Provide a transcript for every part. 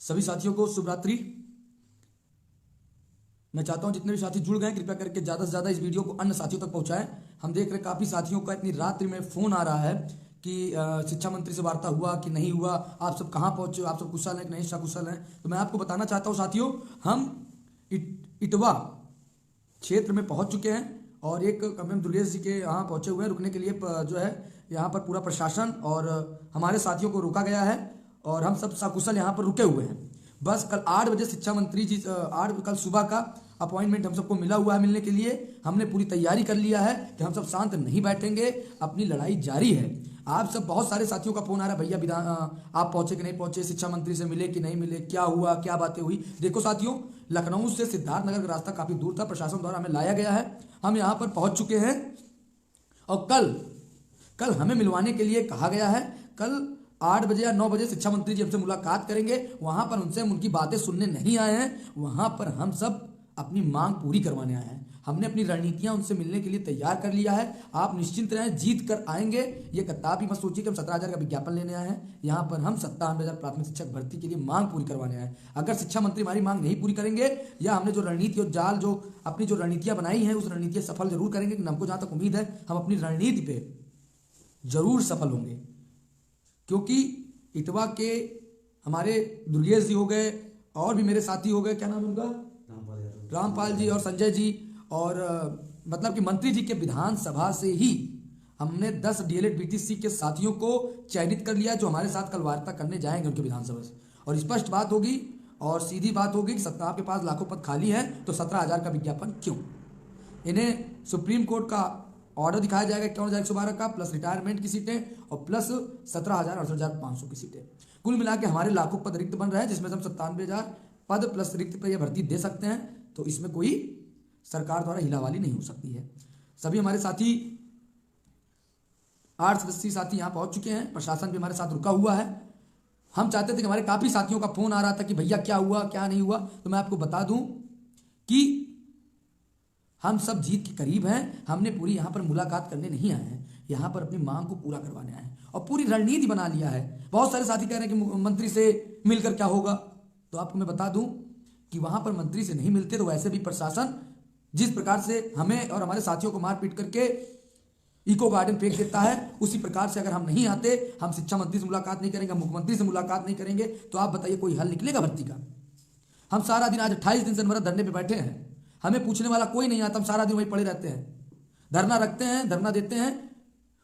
सभी साथियों को शुभ रात्रि। मैं चाहता हूं जितने भी साथी जुड़ गए कृपया करके ज़्यादा से ज़्यादा इस वीडियो को अन्य साथियों तक पहुंचाएं। हम देख रहे काफ़ी साथियों का इतनी रात्रि में फ़ोन आ रहा है कि शिक्षा मंत्री से वार्ता हुआ कि नहीं हुआ, आप सब कहाँ पहुंचे, आप सब कुशल हैं कि नहीं सकुशल हैं। तो मैं आपको बताना चाहता हूँ साथियों, हम इटवा क्षेत्र में पहुंच चुके हैं और एक कमरेम दुर्गेश जी के यहाँ पहुंचे हुए हैं। रुकने के लिए जो है यहाँ पर पूरा प्रशासन और हमारे साथियों को रोका गया है और हम सब सकुशल यहाँ पर रुके हुए हैं। बस कल 8 बजे शिक्षा मंत्री जी कल सुबह का अपॉइंटमेंट हम सबको मिला हुआ है मिलने के लिए। हमने पूरी तैयारी कर लिया है कि हम सब शांत नहीं बैठेंगे, अपनी लड़ाई जारी है। आप सब बहुत सारे साथियों का फोन आ रहा है, भैया आप पहुंचे कि नहीं पहुंचे, शिक्षा मंत्री से मिले कि नहीं मिले, क्या हुआ, क्या बातें हुई। देखो साथियों, लखनऊ से सिद्धार्थनगर का रास्ता काफी दूर था, प्रशासन द्वारा हमें लाया गया है। हम यहाँ पर पहुंच चुके हैं और कल हमें मिलवाने के लिए कहा गया है। कल 8 बजे या 9 बजे शिक्षा मंत्री जी हमसे मुलाकात करेंगे। वहां पर उनसे उनकी बातें सुनने नहीं आए हैं, वहां पर हम सब अपनी मांग पूरी करवाने आए हैं। हमने अपनी रणनीतियां उनसे मिलने के लिए तैयार कर लिया है। आप निश्चिंत रहें, जीत कर आएंगे। ये कदाप ही मत सोचिए कि हम 17,000 का विज्ञापन लेने आए हैं। यहाँ पर हम 57,000 प्राथमिक शिक्षक भर्ती के लिए मांग पूरी करवाने आए हैं। अगर शिक्षा मंत्री हमारी मांग नहीं पूरी करेंगे या हमने जो रणनीति और जाल जो अपनी जो रणनीतियां बनाई हैं उस रणनीतियां सफल जरूर करेंगे। लेकिन हमको जहां तक उम्मीद है हम अपनी रणनीति पे जरूर सफल होंगे, क्योंकि इटवा के हमारे दुर्गेश जी हो गए और भी मेरे साथी हो गए, क्या नाम है उनका, रामपाल जी और संजय जी, और मतलब कि मंत्री जी के विधानसभा से ही हमने 10 डीएलएड बीटीसी के साथियों को चयनित कर लिया, जो हमारे साथ कल वार्ता करने जाएंगे उनके विधानसभा से। और स्पष्ट बात होगी और सीधी बात होगी कि आपके पास लाखों पद खाली है तो 17,000 का विज्ञापन क्यों। इन्हें सुप्रीम कोर्ट का ऑर्डर दिखाया जाएगा 51,112 का, प्लस रिटायरमेंट की सीटें और प्लस 17,000 68,500 की सीटें। कुल मिला के हमारे लाखों पद रिक्त बन रहे हैं, जिसमें से हम 97,000 पद प्लस रिक्त पर यह भर्ती दे सकते हैं। तो इसमें कोई सरकार द्वारा हिलावाली नहीं हो सकती है। सभी हमारे साथी 8 सदस्यीय साथी यहाँ पहुंच चुके हैं, प्रशासन भी हमारे साथ रुका हुआ है। हम चाहते थे कि हमारे काफी साथियों का फोन आ रहा था कि भैया क्या हुआ क्या नहीं हुआ, तो मैं आपको बता दूं कि हम सब जीत के करीब हैं। हमने पूरी यहाँ पर मुलाकात करने नहीं आए हैं, यहाँ पर अपनी मांग को पूरा करवाने आए हैं और पूरी रणनीति बना लिया है। बहुत सारे साथी कह रहे हैं कि मंत्री से मिलकर क्या होगा, तो आपको मैं बता दूं कि वहां पर मंत्री से नहीं मिलते तो वैसे भी प्रशासन जिस प्रकार से हमें और हमारे साथियों को मार पीट करके इको गार्डन फेंक देता है, उसी प्रकार से अगर हम नहीं आते, हम शिक्षा मंत्री से मुलाकात नहीं करेंगे, मुख्यमंत्री से मुलाकात नहीं करेंगे, तो आप बताइए कोई हल निकलेगा भर्ती का। हम सारा दिन, आज 28 दिन से हमारा धरने पे बैठे हैं, हमें पूछने वाला कोई नहीं आता, हम सारा दिन वहीं पड़े रहते हैं, धरना रखते हैं, धरना देते हैं,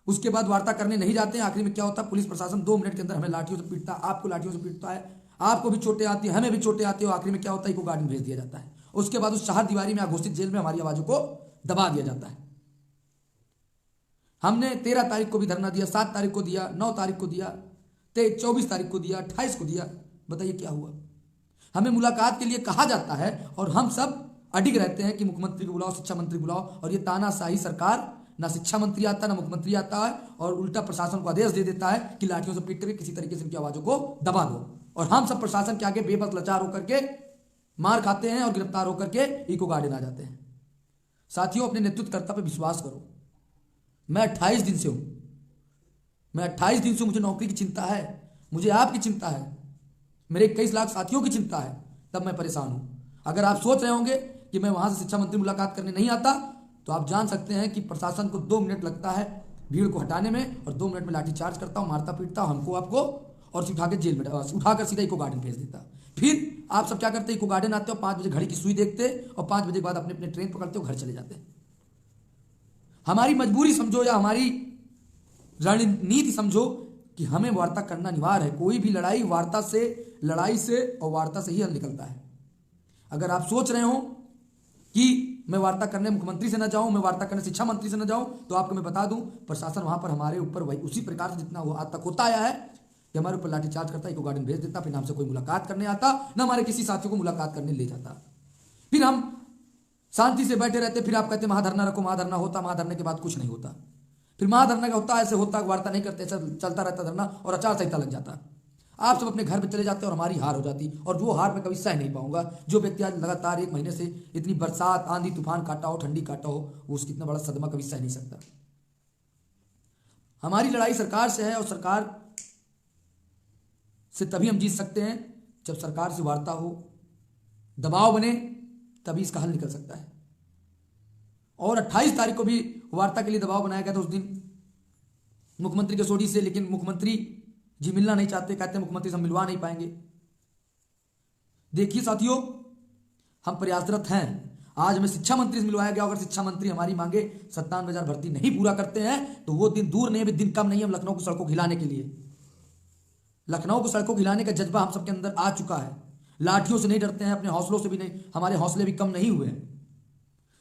उसके बाद वार्ता करने नहीं जाते हैं। आखिर में क्या होता है, पुलिस प्रशासन 2 मिनट के अंदर हमें लाठियों से पीटता है, आपको लाठियों से पीटता है, आपको भी चोटें आती है, हमें भी चोटें आती है। आखिर में क्या होता है, इको गार्डन भेज दिया जाता है। उसके बाद उस चार दीवारी में घोषित जेल में हमारी आवाजों को दबा दिया जाता है। हमने 13 तारीख को भी धरना दिया, 7 तारीख को दिया, 9 तारीख को दिया, 24 तारीख को दिया, 28 को दिया। बताइए क्या हुआ। हमें मुलाकात के लिए कहा जाता है और हम सब अडिग रहते हैं कि मुख्यमंत्री को बुलाओ, शिक्षा मंत्री बुलाओ, और ये तानाशाही सरकार, ना शिक्षा मंत्री आता ना मुख्यमंत्री आता है, और उल्टा प्रशासन को आदेश दे देता है कि लाठियों से पीट करके किसी तरीके से इनकी आवाजों को दबा दो। और हम सब प्रशासन के आगे बेबस लाचार होकर के मार खाते हैं और गिरफ्तार होकर के इको गार्डन आ जाते हैं। साथियों, अपने नेतृत्वकर्ता पर विश्वास करो। मैं 28 दिन से हूं, मैं 28 दिन से, मुझे नौकरी की चिंता है, मुझे आपकी चिंता है, मेरे 21 लाख साथियों की चिंता है, तब मैं परेशान हूं। अगर आप सोच रहे होंगे कि मैं वहां से शिक्षा मंत्री मुलाकात करने नहीं आता, तो आप जान सकते हैं कि प्रशासन को 2 मिनट लगता है भीड़ को हटाने में, और 2 मिनट में लाठी चार्ज करता हूं, मारता पीटता हूं हमको आपको, और उठा के जेल में उठाकर सीधा इको गार्डन भेज देता। फिर आप सब क्या करते, इको गार्डन आते हो, 5 बजे घड़ी की सुई देखते और 5 बजे के बाद अपने अपने ट्रेन पकड़ते हो, घर चले जाते। हमारी मजबूरी समझो या हमारी रणनीति समझो कि हमें वार्ता करना अनिवार्य है। कोई भी लड़ाई वार्ता से, लड़ाई से और वार्ता से ही हल निकलता है। अगर आप सोच रहे हो कि मैं वार्ता करने मुख्यमंत्री से न जाऊं, मैं वार्ता करने शिक्षा मंत्री से न जाऊं, तो आपको मैं बता दूं प्रशासन वहां पर हमारे ऊपर वही उसी प्रकार से जितना आज तक होता आया है कि हमारे ऊपर लाठीचार्ज करता, इको गार्डन भेज देता, फिर हमसे कोई मुलाकात करने आता, न हमारे किसी साथियों को मुलाकात करने ले जाता। फिर हम शांति से बैठे रहते, फिर आप कहते महाधरना रखो, महाधरना होता, महाधरने के बाद कुछ नहीं होता। फिर महाधरना का होता, ऐसे होता, वार्ता नहीं करते, ऐसा चलता रहता धरना और आचार संहिता लग जाता। आप सब अपने घर पे चले जाते और हमारी हार हो जाती, और वो हार मैं कभी सह नहीं पाऊंगा। जो व्यक्ति आज लगातार 1 महीने से इतनी बरसात, आंधी तूफान काटा हो, ठंडी काटा हो, वो उसकी इतना बड़ा सदमा कभी सह नहीं सकता। हमारी लड़ाई सरकार से है और सरकार से तभी हम जीत सकते हैं जब सरकार से वार्ता हो, दबाव बने, तभी इसका हल निकल सकता है। और 28 तारीख को भी वार्ता के लिए दबाव बनाया गया था उस दिन मुख्यमंत्री कसौटी से, लेकिन मुख्यमंत्री जी मिलना नहीं चाहते, कहते हैं मुख्यमंत्री से हम मिलवा नहीं पाएंगे। देखिए साथियों, हम प्रयासरत हैं। आज हमें शिक्षा मंत्री से मिलवाया गया। अगर शिक्षा मंत्री हमारी मांगे 97,000 भर्ती नहीं पूरा करते हैं तो वो दिन दूर नहीं, भी दिन कम नहीं, हम लखनऊ को सड़कों हिलाने के लिए, लखनऊ को सड़कों हिलाने का जज्बा हम सबके अंदर आ चुका है। लाठियों से नहीं डरते हैं, अपने हौसलों से भी नहीं, हमारे हौसले भी कम नहीं हुए हैं।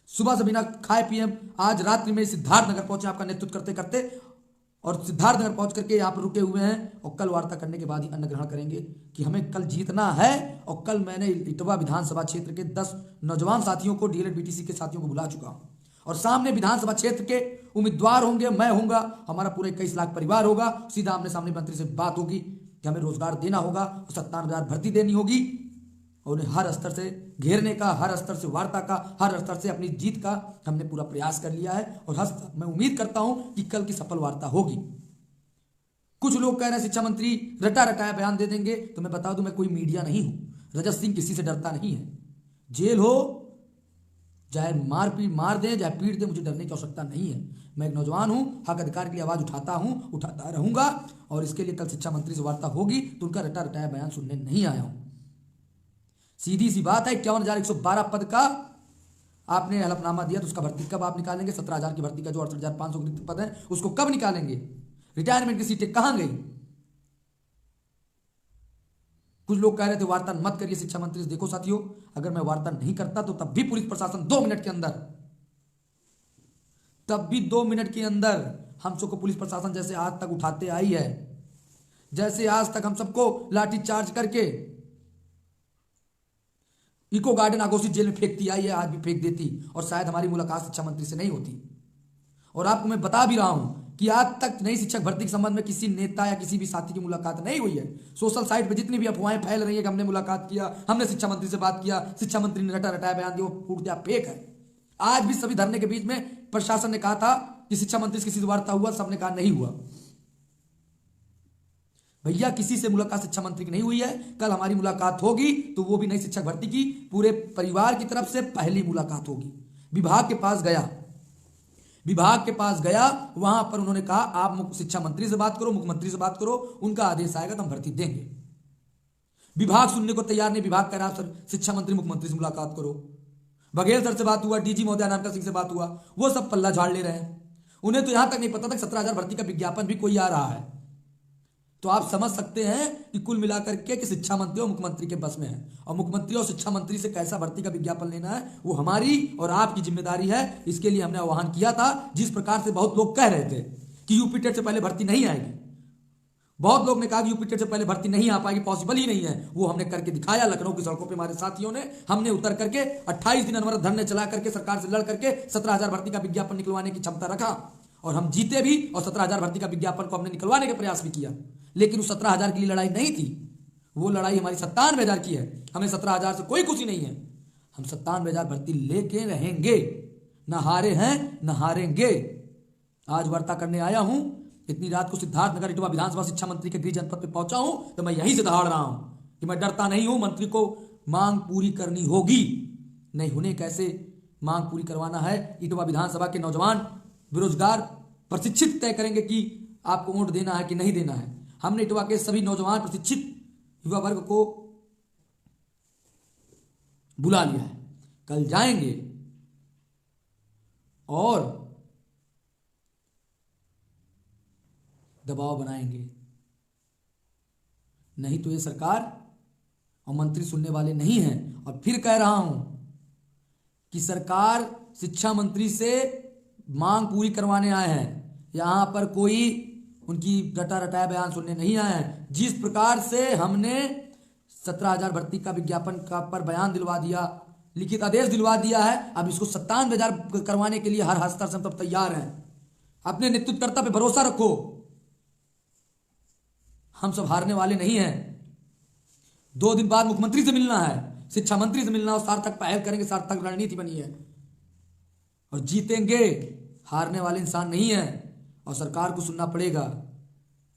सुबह से बिना खाए पिए आज रात्रि में सिद्धार्थनगर पहुंचे आपका नेतृत्व करते करते, और सिद्धार्थनगर पहुंच करके यहाँ पर रुके हुए हैं, और कल वार्ता करने के बाद ही अन्न ग्रहण करेंगे कि हमें कल जीतना है। और कल मैंने इटवा विधानसभा क्षेत्र के 10 नौजवान साथियों को, डीएलएड बीटीसी के साथियों को बुला चुका हूं, और सामने विधानसभा क्षेत्र के उम्मीदवार होंगे, मैं होऊंगा, हमारा पूरे 21 लाख परिवार होगा। सीधा आमने सामने मंत्री से बात होगी कि हमें रोजगार देना होगा, 97,000 भर्ती देनी होगी, और उन्हें हर स्तर से घेरने का, हर स्तर से वार्ता का, हर स्तर से अपनी जीत का हमने पूरा प्रयास कर लिया है। और मैं उम्मीद करता हूं कि कल की सफल वार्ता होगी। कुछ लोग कह रहे हैं शिक्षा मंत्री रटा रटाया बयान दे देंगे, तो मैं बता दूं मैं कोई मीडिया नहीं हूं। रजत सिंह किसी से डरता नहीं है। जेल हो, चाहे मार दें, चाहे पीट दें, मुझे डरने की आवश्यकता नहीं है। मैं एक नौजवान हूं, हक अधिकार के लिए आवाज उठाता हूं, उठाता रहूंगा, और इसके लिए कल शिक्षा मंत्री से वार्ता होगी तो उनका रटा रटाया बयान सुनने नहीं आया हूं। सीधी सी बात है, 51,112 पद का आपने हलफनामा दिया, तो उसका भर्ती कब आप निकालेंगे? 17,000 की भर्ती का जो 68,500 रिक्त पद है उसको कब निकालेंगे? रिटायरमेंट की सीटें कहां गई? कुछ लोग कह रहे थे वार्ता मत करिए शिक्षा मंत्री से। देखो साथियों, अगर मैं वार्ता नहीं करता तो तब भी पुलिस प्रशासन 2 मिनट के अंदर, तब भी 2 मिनट के अंदर हम सबको पुलिस प्रशासन जैसे आज तक उठाते आई है, जैसे आज तक हम सबको लाठी चार्ज करके इको गार्डन आघोषित जेल में फेंकती आई है, आज भी फेंक देती, और शायद हमारी मुलाकात शिक्षा मंत्री से नहीं होती। और आपको मैं बता भी रहा हूं कि आज तक नई शिक्षक भर्ती के संबंध में किसी नेता या किसी भी साथी की मुलाकात नहीं हुई है। सोशल साइट पे जितनी भी अफवाहें फैल रही है कि हमने मुलाकात किया, हमने शिक्षा मंत्री से बात किया, शिक्षा मंत्री ने रटा रटाया बयान दिया, वो फूट दिया, फेक है। आज भी सभी धरने के बीच में प्रशासन ने कहा था कि शिक्षा मंत्री से किसी से वार्ता हुआ, सबने कहा नहीं हुआ। भैया किसी से मुलाकात शिक्षा मंत्री की नहीं हुई है। कल हमारी मुलाकात होगी तो वो भी नई शिक्षक भर्ती की पूरे परिवार की तरफ से पहली मुलाकात होगी। विभाग के पास गया, वहां पर उन्होंने कहा आप शिक्षा मंत्री से बात करो, मुख्यमंत्री से बात करो, उनका आदेश आएगा तो हम भर्ती देंगे। विभाग सुनने को तैयार नहीं। विभाग कह रहा सर शिक्षा मंत्री मुख्यमंत्री से मुलाकात करो। बघेल सर से बात हुआ, डीजी महोदय अनामिका सिंह से बात हुआ, वो सब पल्ला झाड़ ले रहे हैं। उन्हें तो यहां तक नहीं पता था 17,000 भर्ती का विज्ञापन भी कोई आ रहा है। तो आप समझ सकते हैं कि कुल मिलाकर के कि शिक्षा मंत्री और मुख्यमंत्री के बस में है, और मुख्यमंत्री और शिक्षा मंत्री से कैसा भर्ती का विज्ञापन लेना है वो हमारी और आपकी जिम्मेदारी है। इसके लिए हमने आह्वान किया था। जिस प्रकार से बहुत लोग कह रहे थे कि यूपी टेट से पहले भर्ती नहीं आएगी, बहुत लोग ने कहा कि यूपी टेट से पहले भर्ती नहीं आ पाएगी, पॉसिबल ही नहीं है, वो हमने करके दिखाया। लखनऊ की सड़कों पर हमारे साथियों ने, हमने उतर करके 28 दिन अनवरत धरने चला करके सरकार से लड़ करके 17,000 भर्ती का विज्ञापन निकलवाने की क्षमता रखा, और हम जीते भी, और 17,000 भर्ती का विज्ञापन को हमने निकलवाने का प्रयास भी किया। लेकिन उस 17,000 की लड़ाई नहीं थी, वो लड़ाई हमारी 97,000 की है। हमें 17,000 से कोई खुशी नहीं है। हम 97,000 भर्ती लेके रहेंगे, न हारे हैं न हारेंगे। आज वार्ता करने आया हूं, इतनी रात को सिद्धार्थनगर इटवा विधानसभा शिक्षा मंत्री के गृह जनपद पे पहुंचा हूं, तो मैं यहीं से दहाड़ रहा हूं कि मैं डरता नहीं हूं। मंत्री को मांग पूरी करनी होगी, नहीं उन्हें कैसे मांग पूरी करवाना है। इटवा विधानसभा के नौजवान बेरोजगार प्रशिक्षित तय करेंगे कि आपको वोट देना है कि नहीं देना है। हमने इटवा के सभी नौजवान प्रशिक्षित युवा वर्ग को बुला लिया है। कल जाएंगे और दबाव बनाएंगे, नहीं तो ये सरकार और मंत्री सुनने वाले नहीं हैं। और फिर कह रहा हूं कि सरकार शिक्षा मंत्री से मांग पूरी करवाने आए हैं, यहां पर कोई उनकी रटा रटाया बयान सुनने नहीं आए हैं। जिस प्रकार से हमने 17,000 भर्ती का विज्ञापन का पर बयान दिलवा दिया, लिखित आदेश दिलवा दिया है, अब इसको 97,000 करवाने के लिए हर स्तर से हम तब तैयार हैं। अपने नेतृत्वकर्ता पे भरोसा रखो, हम सब हारने वाले नहीं हैं। 2 दिन बाद मुख्यमंत्री से मिलना है, शिक्षा मंत्री से मिलना, और सार्थक पहल करेंगे, सार्थक रणनीति बनी है और जीतेंगे। हारने वाले इंसान नहीं है और सरकार को सुनना पड़ेगा।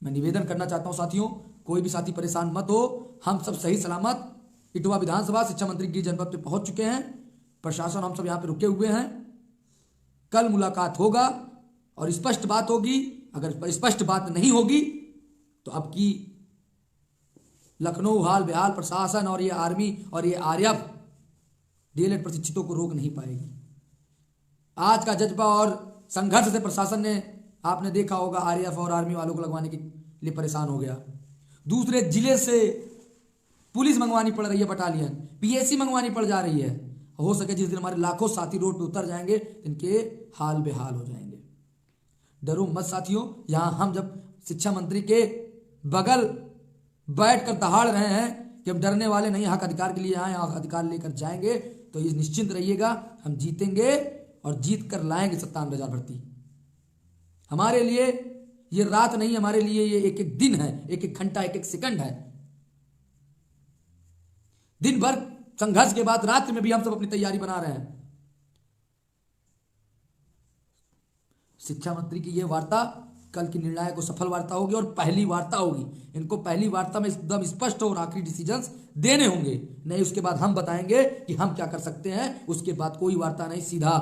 मैं निवेदन करना चाहता हूं साथियों, कोई भी साथी परेशान मत हो, हम सब सही सलामत इटवा विधानसभा शिक्षा मंत्री की जनपद पे पहुंच चुके हैं। प्रशासन हम सब यहाँ पे रुके हुए हैं। कल मुलाकात होगा और स्पष्ट बात होगी। अगर स्पष्ट बात नहीं होगी तो अब की लखनऊ हाल बेहाल प्रशासन और ये आर्मी और ये आरएफ डीएलएड प्रशिक्षितों को रोक नहीं पाएगी। आज का जज्बा और संघर्ष से प्रशासन ने, आपने देखा होगा, आरएएफ और आर्मी वालों को लगवाने के लिए परेशान हो गया। दूसरे जिले से पुलिस मंगवानी पड़ रही है, बटालियन पीएसी मंगवानी पड़ जा रही है। हो सके जिस दिन हमारे लाखों साथी रोड पे उतर जाएंगे इनके हाल बेहाल हो जाएंगे। डरो मत साथियों। यहां हम जब शिक्षा मंत्री के बगल बैठकर दहाड़ रहे हैं कि हम डरने वाले नहीं, हक अधिकार के लिए आए, हक अधिकार लेकर जाएंगे, तो ये निश्चिंत रहिएगा हम जीतेंगे और जीत कर लाएंगे 97,000 भर्ती। हमारे लिए ये रात नहीं, हमारे लिए ये एक एक दिन है, एक एक घंटा, एक एक सेकंड है। दिन भर संघर्ष के बाद रात्रि में भी हम सब अपनी तैयारी बना रहे हैं। शिक्षा मंत्री की यह वार्ता कल की निर्णायक और सफल वार्ता होगी और पहली वार्ता होगी। इनको पहली वार्ता में एकदम स्पष्ट और आखिरी डिसीजंस देने होंगे, नहीं उसके बाद हम बताएंगे कि हम क्या कर सकते हैं। उसके बाद कोई वार्ता नहीं, सीधा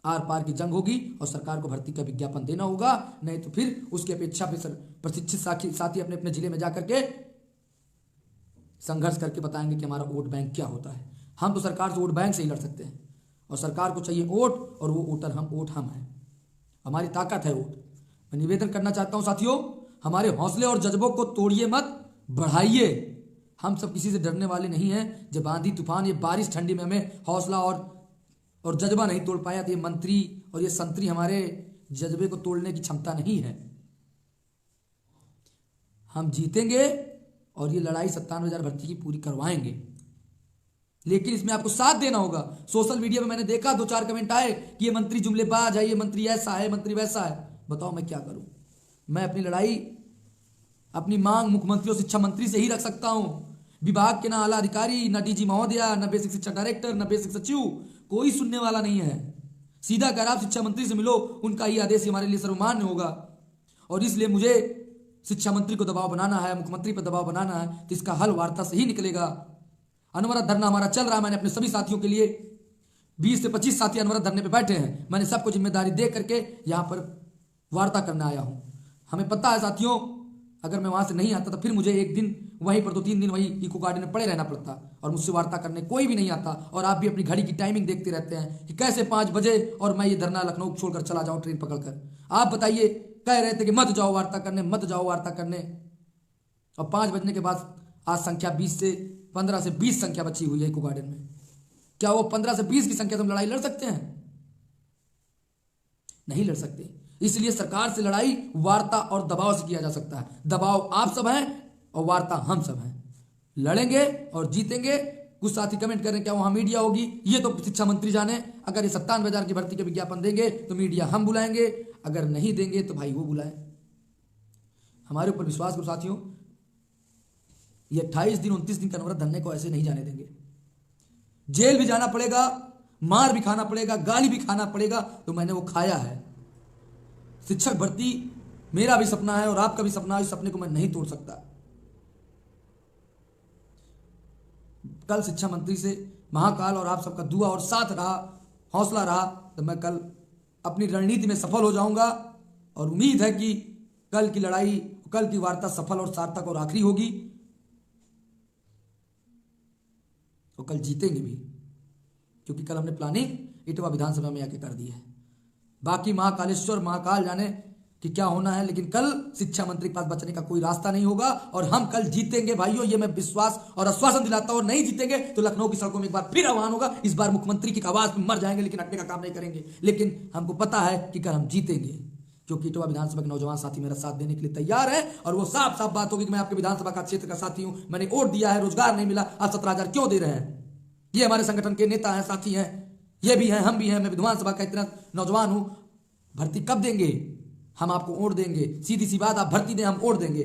आर पार की जंग होगी और सरकार को भर्ती का विज्ञापन देना होगा। नहीं तो फिर उसकी अपेक्षा पे प्रशिक्षित साथी अपने अपने जिले में जाकर के संघर्ष करके बताएंगे कि हमारा वोट बैंक क्या होता है। हम तो सरकार से वोट बैंक से ही लड़ सकते हैं और सरकार को चाहिए वोट, और वो वोट हम हैं। हमारी ताकत है वोट। मैं निवेदन करना चाहता हूं साथियों, हमारे हौसले और जज्बों को तोड़िए मत, बढ़ाइए। हम सब किसी से डरने वाले नहीं हैं। जब आंधी तूफान, ये बारिश ठंडी में हमें हौसला और जज्बा नहीं तोड़ पाया, तो ये मंत्री और ये संतरी हमारे जज्बे को तोड़ने की क्षमता नहीं है। हम जीतेंगे और ये लड़ाई 97,000 भर्ती की पूरी करवाएंगे, लेकिन इसमें आपको साथ देना होगा। सोशल मीडिया में मैंने देखा 2-4 कमेंट आए कि ये मंत्री जुमलेबाज है, ये मंत्री ऐसा है, मंत्री वैसा है। बताओ मैं क्या करूं? मैं अपनी लड़ाई, अपनी मांग मुख्यमंत्री और शिक्षा मंत्री से ही रख सकता हूं। विभाग के ना आला अधिकारी, ना डीजी महोदया, ना बेसिक शिक्षा डायरेक्टर, ना बेसिक सचिव, कोई सुनने वाला नहीं है। सीधा अगर आप शिक्षा मंत्री से मिलो, उनका ही आदेश हमारे लिए सर्वमान्य होगा। और इसलिए मुझे शिक्षा मंत्री को दबाव बनाना है, मुख्यमंत्री पर दबाव बनाना है, तो इसका हल वार्ता से ही निकलेगा। अनवरत धरना हमारा चल रहा है। मैंने अपने सभी साथियों के लिए 20 से 25 साथी अनवरत धरने पे बैठे हैं। मैंने सबको जिम्मेदारी दे करके यहाँ पर वार्ता करने आया हूँ। हमें पता है साथियों, अगर मैं वहां से नहीं आता तो फिर मुझे एक दिन वहीं पर 2-3 दिन वहीं इको गार्डन में पड़े रहना पड़ता और मुझसे वार्ता करने कोई भी नहीं आता। और आप भी अपनी घड़ी की टाइमिंग देखते रहते हैं कि कैसे 5 बजे और मैं ये धरना लखनऊ छोड़कर चला जाऊँ ट्रेन पकड़कर। आप बताइए, कह रहे थे कि मत जाओ वार्ता करने, मत जाओ वार्ता करने, और 5 बजने के बाद आज संख्या 15 से 20 संख्या बची हुई है इको गार्डन में। क्या वो 15 से 20 की संख्या से हम लड़ाई लड़ सकते हैं? नहीं लड़ सकते। इसलिए सरकार से लड़ाई वार्ता और दबाव से किया जा सकता है। दबाव आप सब हैं और वार्ता हम सब हैं। लड़ेंगे और जीतेंगे। कुछ साथी कमेंट कर रहे हैं क्या वहां मीडिया होगी? ये तो शिक्षा मंत्री जाने। अगर ये 97,000 की भर्ती के विज्ञापन देंगे तो मीडिया हम बुलाएंगे, अगर नहीं देंगे तो भाई वो बुलाए। हमारे ऊपर विश्वास करो साथियों, ये 28 दिन 29 दिन का अनवरत धरने को ऐसे नहीं जाने देंगे। जेल भी जाना पड़ेगा, मार भी खाना पड़ेगा, गाली भी खाना पड़ेगा, तो मैंने वो खाया है। शिक्षक भर्ती मेरा भी सपना है और आपका भी सपना है। इस सपने को मैं नहीं तोड़ सकता। कल शिक्षा मंत्री से महाकाल और आप सबका दुआ और साथ रहा, हौसला रहा, तो मैं कल अपनी रणनीति में सफल हो जाऊंगा। और उम्मीद है कि कल की लड़ाई, कल की वार्ता सफल और सार्थक और आखिरी होगी, तो कल जीतेंगे भी, क्योंकि कल हमने प्लानिंग इटवा विधानसभा में आके कर दी है। बाकी महाकालेश्वर महाकाल जाने कि क्या होना है, लेकिन कल शिक्षा मंत्री के पास बचने का कोई रास्ता नहीं होगा और हम कल जीतेंगे भाइयों। ये मैं विश्वास और आश्वासन दिलाता हूं। नहीं जीतेंगे तो लखनऊ की सड़कों में एक बार फिर आह्वान होगा। इस बार मुख्यमंत्री की आवाज में मर जाएंगे, लेकिन हटने का काम नहीं करेंगे। लेकिन हमको पता है कि कल हम जीतेंगे, क्योंकि इटवा विधानसभा के नौजवान साथी मेरा साथ देने के लिए तैयार है। और वो साफ साफ बात होगी कि मैं आपके विधानसभा का क्षेत्र का साथी हूं, मैंने वोट दिया है, रोजगार नहीं मिला, आप 17,000 क्यों दे रहे हैं? ये हमारे संगठन के नेता हैं, साथी हैं, ये भी हैं, हम भी हैं। मैं विधानसभा का इतना नौजवान हूं। भर्ती कब देंगे? हम आपको वोट देंगे। सीधी सी बात, आप भर्ती दें, हम वोट देंगे।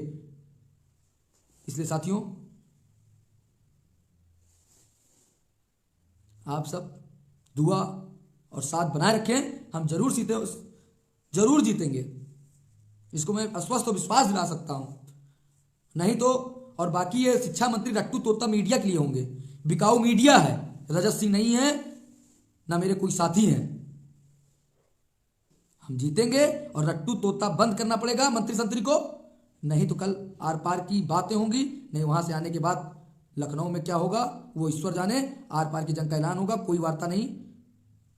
इसलिए साथियों, आप सब दुआ और साथ बनाए रखें। हम जरूर जीतेंगे। इसको मैं अस्वस्थ और विश्वास दिला सकता हूं। नहीं तो और बाकी ये शिक्षा मंत्री रट्टू तोता मीडिया के लिए होंगे। बिकाऊ मीडिया है, रजत सिंह नहीं है, ना मेरे कोई साथी हैं। हम जीतेंगे और रट्टू तोता बंद करना पड़ेगा मंत्री संतरी को, नहीं तो कल आर पार की बातें होंगी। नहीं वहां से आने के बाद लखनऊ में क्या होगा वो ईश्वर जाने। आर पार की जंग का ऐलान होगा, कोई वार्ता नहीं,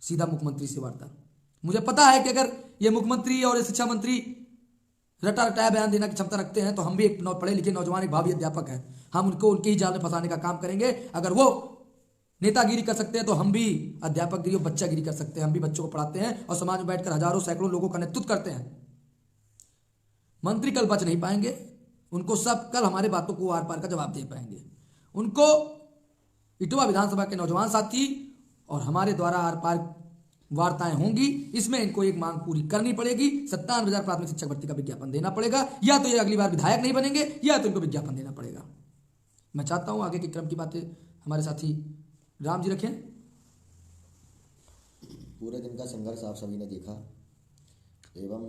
सीधा मुख्यमंत्री से वार्ता। मुझे पता है कि अगर ये मुख्यमंत्री और ये शिक्षा मंत्री रटा रटाया बयान देने की क्षमता रखते हैं तो हम भी एक पढ़े लिखे नौजवान, एक भावी अध्यापक हैं, हम उनको उनके ही जाल में फंसाने का काम करेंगे। अगर वो नेतागिरी कर सकते हैं तो हम भी अध्यापकगिरी और बच्चागिरी कर सकते हैं। हम भी बच्चों को पढ़ाते हैं और समाज में बैठकर हजारों सैकड़ों लोगों का नेतृत्व करते हैं। मंत्री कल बच नहीं पाएंगे, उनको सब कल हमारे बातों को आर पार का जवाब दे पाएंगे। उनको इटवा विधानसभा के नौजवान साथी और हमारे द्वारा आर पार वार्ताएं होंगी, इसमें इनको एक मांग पूरी करनी पड़ेगी। 57,000 प्राथमिक शिक्षक भर्ती का विज्ञापन देना पड़ेगा, या तो ये अगली बार विधायक नहीं बनेंगे या तो इनको विज्ञापन देना पड़ेगा। मैं चाहता हूं आगे के क्रम की बातें हमारे साथी राम जी रखें। पूरे दिन का संघर्ष आप सभी ने देखा एवं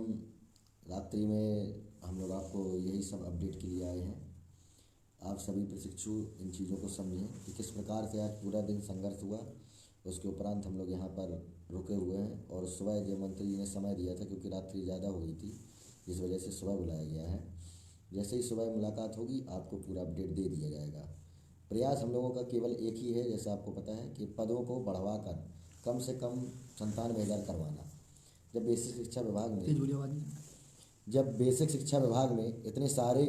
रात्रि में हम लोग आपको यही सब अपडेट के लिए आए हैं। आप सभी प्रशिक्षु इन चीज़ों को समझें कि किस प्रकार से आज पूरा दिन संघर्ष हुआ। उसके उपरांत हम लोग यहाँ पर रुके हुए हैं और सुबह जो मंत्री जी ने समय दिया था, क्योंकि रात्रि ज़्यादा हो गई थी जिस वजह से सुबह बुलाया गया है। जैसे ही सुबह मुलाकात होगी आपको पूरा अपडेट दे दिया जाएगा। प्रयास हम लोगों का केवल एक ही है, जैसे आपको पता है कि पदों को बढ़वाकर कम से कम 97,000 करवाना। जब बेसिक शिक्षा विभाग में इतने सारे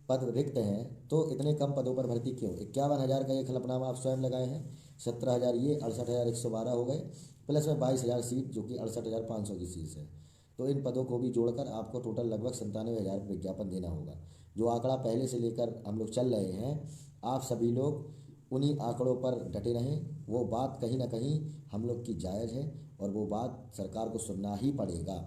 पद रिक्त हैं तो इतने कम पदों पर भर्ती क्यों? 51,000 का एक हलफनामा आप स्वयं लगाए हैं, 17,000 ये 68,112 हो गए, प्लस में 22,000 सीट जो कि 68,500 की सीट है। तो इन पदों को भी जोड़कर आपको टोटल लगभग 97,000 विज्ञापन देना होगा। जो आंकड़ा पहले से लेकर हम लोग चल रहे हैं, आप सभी लोग उन्हीं आंकड़ों पर डटे रहें। वो बात कहीं ना कहीं हम लोग की जायज़ है और वो बात सरकार को सुनना ही पड़ेगा।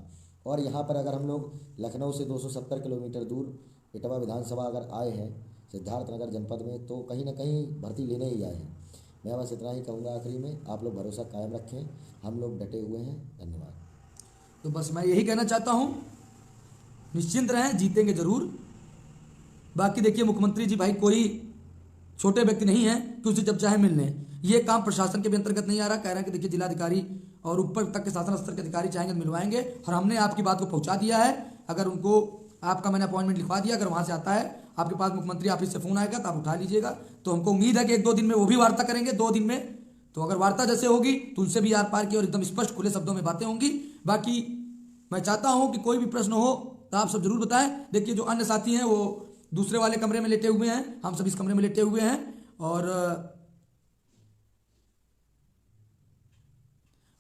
और यहाँ पर अगर हम लोग लखनऊ से 270 किलोमीटर दूर इटवा विधानसभा अगर आए हैं सिद्धार्थनगर जनपद में, तो कहीं ना कहीं भर्ती लेने ही आए हैं। मैं बस इतना ही कहूँगा आखिरी में, आप लोग भरोसा कायम रखें, हम लोग डटे हुए हैं। धन्यवाद। तो बस मैं यही कहना चाहता हूँ, निश्चिंत रहें, जीतेंगे जरूर। बाकी देखिए मुख्यमंत्री जी भाई कोई छोटे व्यक्ति नहीं है कि उसे जब चाहे मिल लें। ये काम प्रशासन के भी अंतर्गत नहीं आ रहा। कह रहे हैं कि देखिए जिलाधिकारी और ऊपर तक के शासन स्तर के अधिकारी चाहेंगे तो मिलवाएंगे, और हमने आपकी बात को पहुंचा दिया है। अगर उनको आपका मैंने अपॉइंटमेंट लिखवा दिया, अगर वहां से आता है आपके पास मुख्यमंत्री ऑफिस से फोन आएगा तो आप उठा लीजिएगा। तो हमको उम्मीद है कि 1-2 दिन में वो भी वार्ता करेंगे, 2 दिन में। तो अगर वार्ता जैसे होगी तो उनसे भी आर पार की और एकदम स्पष्ट खुले शब्दों में बातें होंगी। बाकी मैं चाहता हूं कि कोई भी प्रश्न हो तो आप सब जरूर बताएं। देखिए जो अन्य साथी हैं वो दूसरे वाले कमरे में लेटे हुए हैं, हम सब इस कमरे में लेटे हुए हैं, और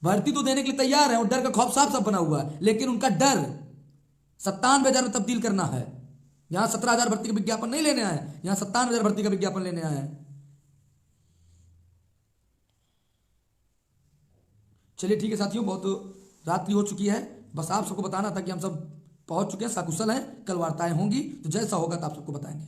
भर्ती तो देने के लिए तैयार है और डर का खौफ साफ सब बना हुआ है, लेकिन उनका डर 97,000 में तब्दील करना है। यहां 17,000 भर्ती का विज्ञापन नहीं लेने आए, यहां 57,000 भर्ती का विज्ञापन लेने आए हैं। चलिए ठीक है साथियों, बहुत रात्रि हो चुकी है। बस आप सबको बताना था कि हम सब पहुंच चुके हैं, सकुशल हैं। कल वार्ताएं होंगी तो जैसा होगा तो आप सबको बताएंगे।